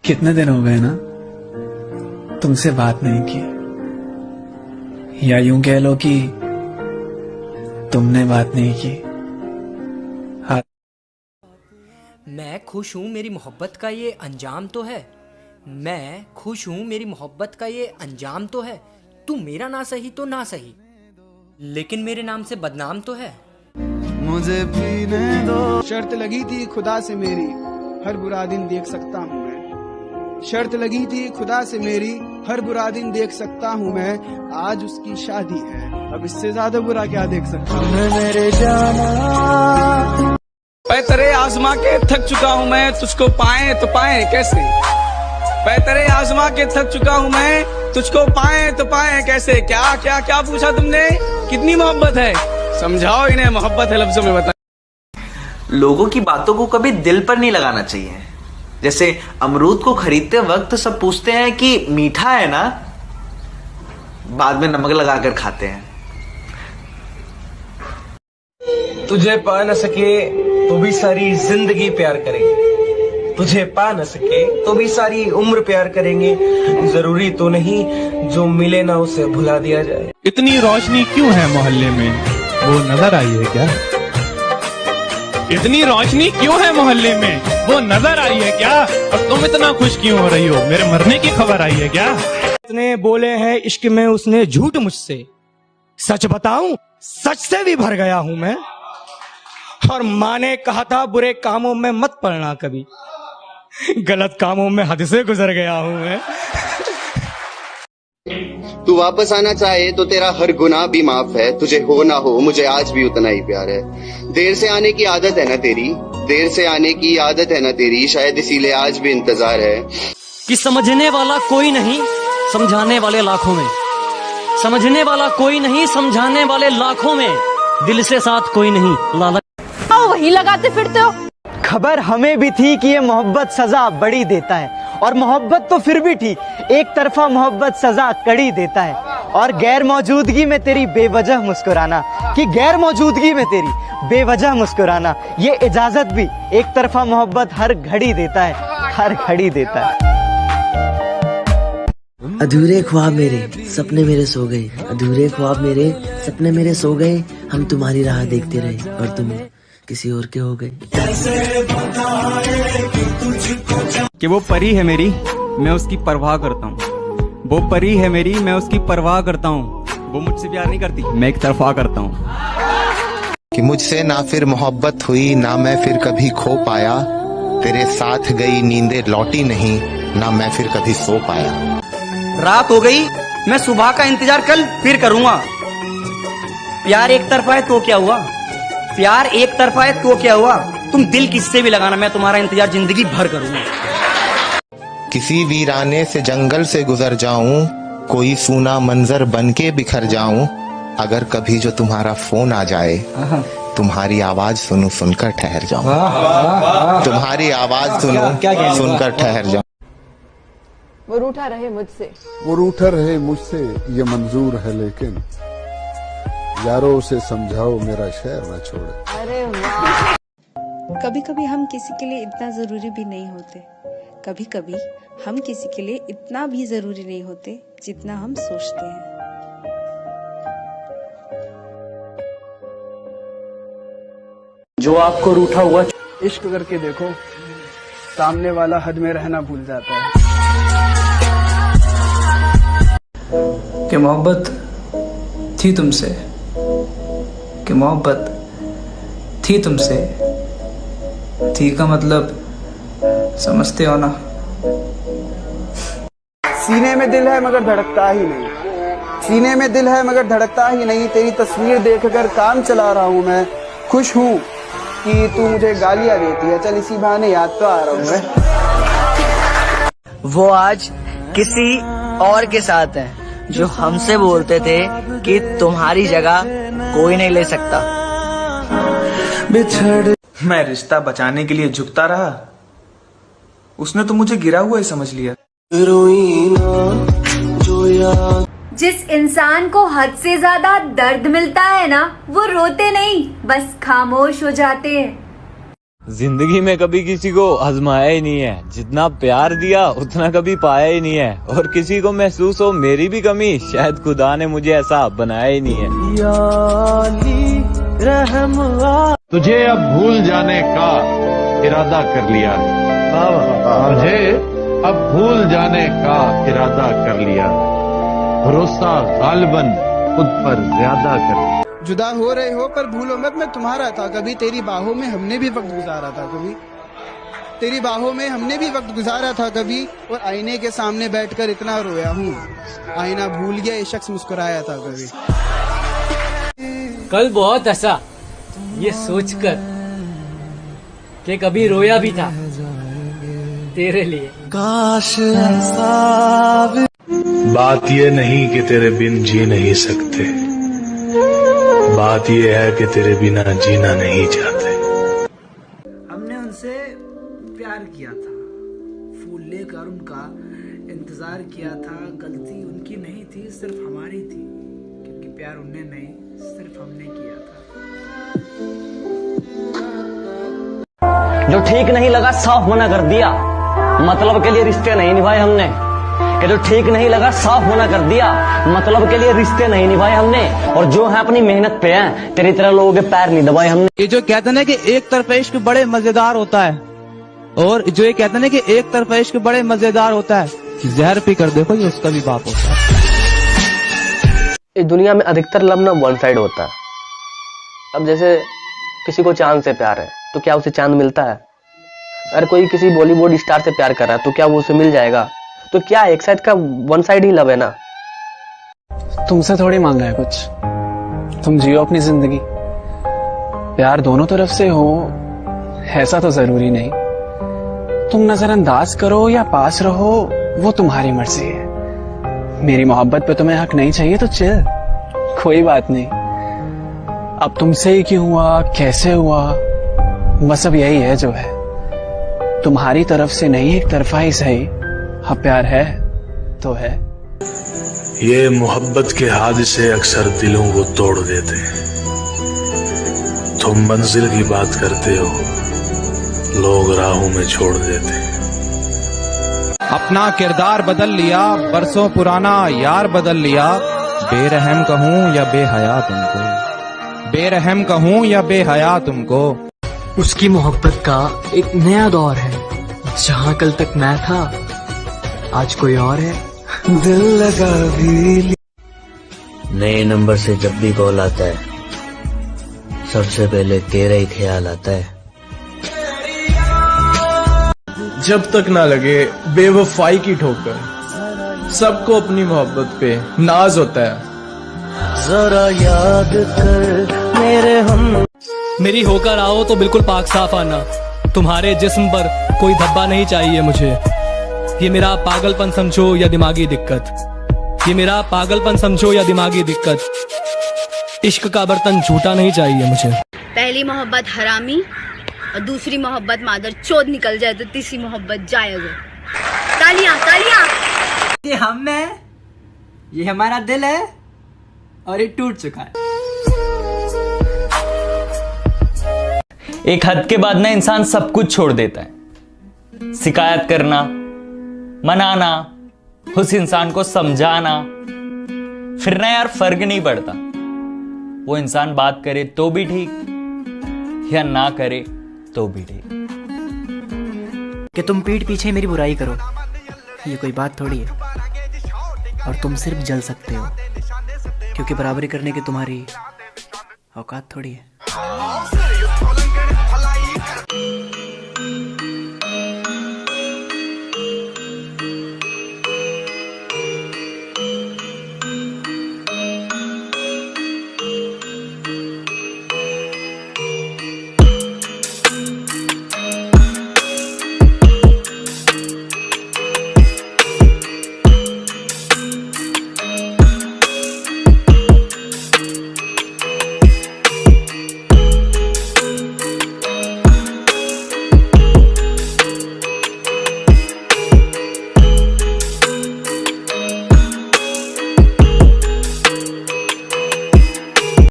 कितने दिन हो गए ना तुमसे बात नहीं की, या यूं कह लो कि तुमने बात नहीं की। हाँ। मैं खुश हूँ मेरी मोहब्बत का ये अंजाम तो है, मैं खुश हूँ मेरी मोहब्बत का ये अंजाम तो है। तू मेरा ना सही तो ना सही, लेकिन मेरे नाम से बदनाम तो है। मुझे पीने दो। शर्त लगी थी खुदा से मेरी, हर बुरा दिन देख सकता हूँ मैं। शर्त लगी थी खुदा से मेरी, हर बुरा दिन देख सकता हूँ मैं। आज उसकी शादी है, अब इससे ज्यादा बुरा क्या देख सकता हूँ मैं मेरे जाना। तेरे आजमा के थक चुका हूँ मैं, तुझको पाए तो पाए कैसे। तेरे आजमा के थक चुका हूँ मैं, तुझको पाए तो पाए कैसे। क्या क्या क्या पूछा तुमने, कितनी मोहब्बत है, समझाओ इन्हें मोहब्बत है लफ्जों में बता। लोगों की बातों को कभी दिल पर नहीं लगाना चाहिए। जैसे अमरूद को खरीदते वक्त सब पूछते हैं कि मीठा है ना, बाद में नमक लगाकर खाते हैं। तुझे पा न सके तो भी सारी जिंदगी प्यार करेंगे, तुझे पा न सके तो भी सारी उम्र प्यार करेंगे। जरूरी तो नहीं जो मिले ना उसे भुला दिया जाए। इतनी रोशनी क्यों है मोहल्ले में, वो नजर आई है क्या। इतनी रोशनी क्यों है मोहल्ले में, वो नजर आई है क्या। और तुम इतना खुश क्यों हो रही हो, मेरे मरने की खबर आई है क्या। उसने बोले हैं इश्क में उसने झूठ मुझसे, सच बताऊं सच से भी भर गया हूं मैं। और माँ ने कहा था बुरे कामों में मत पड़ना कभी, गलत कामों में हद से गुजर गया हूं मैं। तू वापस आना चाहे तो तेरा हर गुनाह भी माफ है, तुझे हो ना हो मुझे आज भी उतना ही प्यार है। देर से आने की आदत है ना तेरी, देर से आने की आदत है ना तेरी, शायद इसीलिए आज भी इंतजार है। कि समझने वाला कोई नहीं, समझाने वाले लाखों में। समझने वाला कोई नहीं, समझाने वाले लाखों में। दिल से साथ कोई नहीं, लालच वही लगाते फिरते हो। खबर हमें भी थी कि ये मोहब्बत सजा बड़ी देता है, और मोहब्बत तो फिर भी ठीक, एक तरफा मोहब्बत सजा कड़ी देता है। और गैर मौजूदगी में तेरी बेवजह मुस्कुराना, कि गैर मौजूदगी में तेरी बेवजह मुस्कुराना, ये इजाजत भी एक तरफा मोहब्बत हर घड़ी देता है, हर घड़ी देता है। अधूरे ख्वाब मेरे सपने मेरे सो गए, अधूरे ख्वाब मेरे सपने मेरे सो गए। हम तुम्हारी राह देखते रहे और तुम किसी और के हो गए। कि वो परी है मेरी, मैं उसकी परवाह करता हूँ। वो परी है मेरी, मैं उसकी परवाह करता हूँ। वो मुझसे प्यार नहीं करती, मैं एक तरफा करता हूँ। कि मुझसे ना फिर मोहब्बत हुई, ना मैं फिर कभी खो पाया। तेरे साथ गई नींदें लौटी नहीं, ना मैं फिर कभी सो पाया। रात हो गई, मैं सुबह का इंतजार कल फिर करूंगा। प्यार एक तरफा है तो क्या हुआ, प्यार एक तरफा है तो क्या हुआ। तुम दिल किससे भी लगाना, मैं तुम्हारा इंतजार जिंदगी भर करूंगा। किसी वीराने से जंगल से गुजर जाऊं, कोई सूना मंजर बनके बिखर जाऊं। अगर कभी जो तुम्हारा फोन आ जाए, तुम्हारी आवाज सुनूं सुनकर ठहर जाऊं। तुम्हारी आवाज सुनूं सुनकर ठहर जाऊं। वो रूठा रहे मुझसे, वो रूठा रहे मुझसे ये मंजूर है, लेकिन यारों से समझाओ मेरा शहर न छोड़े। अरे वाह। कभी कभी हम किसी के लिए इतना जरूरी भी नहीं होते, कभी कभी हम किसी के लिए इतना भी जरूरी नहीं होते जितना हम सोचते हैं। जो आपको रूठा हुआ इश्क करके देखो, सामने वाला हद में रहना भूल जाता है। कि मोहब्बत थी तुमसे, कि मोहब्बत थी तुमसे, थी का मतलब समझते हो ना। सीने में दिल है मगर धड़कता ही नहीं, सीने में दिल है मगर धड़कता ही नहीं। तेरी तस्वीर देखकर काम चला रहा हूँ मैं, खुश हूँ कि तू मुझे गालियाँ देती है, चल इसी बहाने याद तो आ रहा हूँ मैं। वो आज किसी और के साथ है, जो हमसे बोलते थे कि तुम्हारी जगह कोई नहीं ले सकता। मैं रिश्ता बचाने के लिए झुकता रहा, उसने तो मुझे गिरा हुआ ही समझ लिया। जिस इंसान को हद से ज्यादा दर्द मिलता है ना, वो रोते नहीं, बस खामोश हो जाते हैं। जिंदगी में कभी किसी को आजमाया ही नहीं है, जितना प्यार दिया उतना कभी पाया ही नहीं है, और किसी को महसूस हो मेरी भी कमी, शायद खुदा ने मुझे ऐसा बनाया ही नहीं है। तुझे अब भूल जाने का इरादा कर लिया है, तुझे अब भूल जाने का इरादा कर लिया, भरोसा गालिबन खुद पर ज्यादा कर लिया। जुदा हो रहे हो पर भूलो मत मैं तुम्हारा था कभी, तेरी बाहों में हमने भी वक्त गुजारा था कभी, तेरी बाहों में हमने भी वक्त गुजारा था कभी, और आईने के सामने बैठकर इतना रोया हूँ, आईना भूल गया ये शख्स मुस्कुराया था कभी। कल बहुत हंसा ये सोचकर कि कभी रोया भी था तेरे लिए। काश बात ये नहीं कि तेरे बिन जी नहीं सकते, बात ये है कि तेरे बिना जीना नहीं चाहते। हमने उनसे प्यार किया था, फूल लेकर उनका इंतजार किया था, गलती उनकी नहीं थी सिर्फ हमारी थी, क्योंकि प्यार उनने नहीं सिर्फ हमने किया था। जो ठीक नहीं लगा साफ मना कर दिया, मतलब के लिए रिश्ते नहीं निभाए हमने। कि जो ठीक नहीं लगा साफ मना कर दिया, मतलब के लिए रिश्ते नहीं निभाए हमने, और जो है अपनी मेहनत पे हैं, तेरी तरह लोगों के पैर नहीं दबाए हमने। ये जो कहते हैं कि एक तरफा इश्क बड़े मजेदार होता है, और जो ये कहते हैं कि एक तरफा इश्क बड़े मजेदार होता है, जहर पी कर देखो ये उसका भी बाप होता है। इस दुनिया में अधिकतर लव ना वन साइड होता है। अब जैसे किसी को चांद से प्यार है तो क्या उसे चांद मिलता है? अगर कोई किसी बॉलीवुड स्टार से प्यार कर रहा है तो क्या वो उसे मिल जाएगा? तो क्या एक साइड का वन साइड ही लव है ना। तुमसे थोड़ी मांगा है कुछ, तुम जियो अपनी जिंदगी, प्यार दोनों तरफ से हो ऐसा तो जरूरी नहीं, तुम नजरअंदाज करो या पास रहो वो तुम्हारी मर्जी है। मेरी मोहब्बत पे तुम्हें हक नहीं चाहिए तो चिल, कोई बात नहीं। अब तुमसे ही क्यों हुआ, कैसे हुआ, बस अब यही है जो है, तुम्हारी तरफ से नहीं एक तरफा ही सही, हाँ प्यार है तो है। ये मोहब्बत के हादसे अक्सर दिलों को तोड़ देते हैं। तुम मंजिल की बात करते हो, लोग राहों में छोड़ देते हैं। अपना किरदार बदल लिया, बरसों पुराना यार बदल लिया, बेरहम कहूँ या बेहया तुमको, बेरहम कहूँ या बेहया तुमको। उसकी मोहब्बत का एक नया दौर है, जहाँ कल तक मैं था आज कोई और है। दिल लगा भी नए नंबर से जब भी कॉल आता है सबसे पहले तेरा ही ख्याल आता है। जब तक ना लगे बेवफाई की ठोकर, सबको अपनी मोहब्बत पे नाज होता है। जरा याद कर मेरे हम, मेरी होकर आओ तो बिल्कुल पाक साफ आना, तुम्हारे जिस्म पर कोई धब्बा नहीं चाहिए मुझे। ये मेरा पागलपन समझो या दिमागी दिक्कत, ये मेरा पागलपन समझो या दिमागी दिक्कत, इश्क का बर्तन झूठा नहीं चाहिए मुझे। पहली मोहब्बत हरामी और दूसरी मोहब्बत मादर चोद निकल जाए तो तीसरी मोहब्बत जायज है। तालियां तालियां। ये हम है, ये हमारा दिल है और ये टूट चुका है। एक हद के बाद ना इंसान सब कुछ छोड़ देता है, शिकायत करना, मनाना, उस इंसान को समझाना, फिर ना यार फर्क नहीं पड़ता वो इंसान बात करे तो भी ठीक या ना करे तो भी ठीक। कि तुम पीठ पीछे मेरी बुराई करो ये कोई बात थोड़ी है, और तुम सिर्फ जल सकते हो क्योंकि बराबरी करने की तुम्हारी औकात थोड़ी है।